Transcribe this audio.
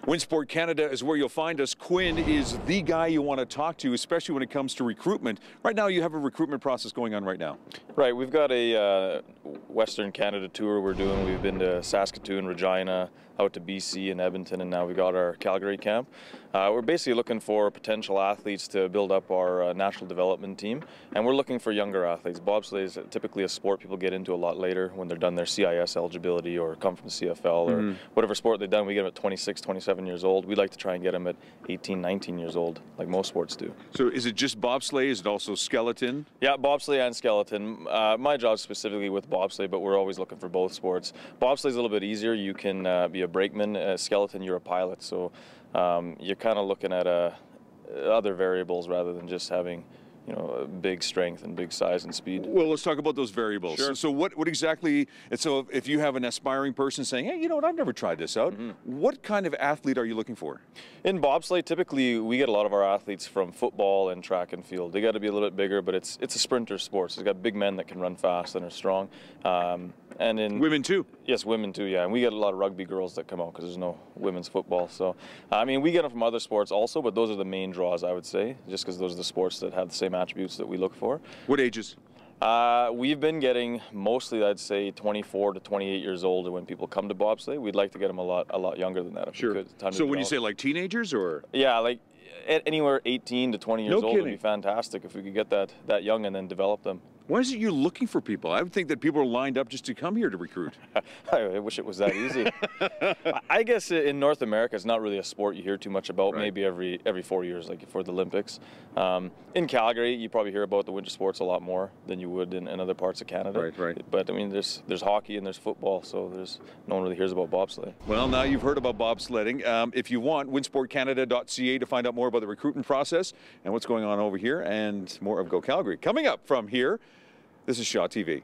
Winsport Canada is where you'll find us. Quin is the guy you want to talk to, especially when it comes to recruitment. Right now, you have a recruitment process going on right now. Right, we've got a Western Canada tour we're doing. We've been to Saskatoon, Regina, out to BC and Edmonton, and now we got our Calgary camp. We're basically looking for potential athletes to build up our national development team, and we're looking for younger athletes. Bobsleigh is typically a sport people get into a lot later when they're done their CIS eligibility or come from the CFL or whatever sport they've done. We get them at 26, 27 years old. We'd like to try and get them at 18, 19 years old, like most sports do. So is it just bobsleigh? Is it also skeleton? Yeah, bobsleigh and skeleton. My job's specifically with bobsleigh, but we're always looking for both sports. Bobsleigh's a little bit easier. You can be a brakeman. Skeleton, you're a pilot. So you're kind of looking at other variables rather than just having, you know, big strength and big size and speed. Well, let's talk about those variables. Sure. So what exactly, and so if you have an aspiring person saying, hey, you know what, I've never tried this out, what kind of athlete are you looking for? In bobsleigh, typically we get a lot of our athletes from football and track and field. They got to be a little bit bigger, but it's a sprinter sport. So it's got big men that can run fast and are strong. And in women too? Yes, women too, yeah. And we get a lot of rugby girls that come out because there's no women's football. So, I mean, we get them from other sports also, but those are the main draws, I would say, just because those are the sports that have the same attributes that we look for. What ages? We've been getting mostly, I'd say, 24 to 28 years old when people come to bobsleigh. We'd like to get them a lot younger than that if we could. So when you say like teenagers or? Yeah, like anywhere 18 to 20 years old would be fantastic if we could get that young and then develop them. Why is it you're looking for people? I would think that people are lined up just to come here to recruit. I wish it was that easy. I guess in North America, it's not really a sport you hear too much about, maybe every 4 years, like for the Olympics. In Calgary, you probably hear about the winter sports a lot more than you would in other parts of Canada. Right. But I mean, there's hockey and there's football, so no one really hears about bobsleigh. Well, now you've heard about bobsledding. If you want, winsportcanada.ca to find out more about the recruitment process and what's going on over here, and more of Go Calgary. Coming up from here, this is Shaw TV.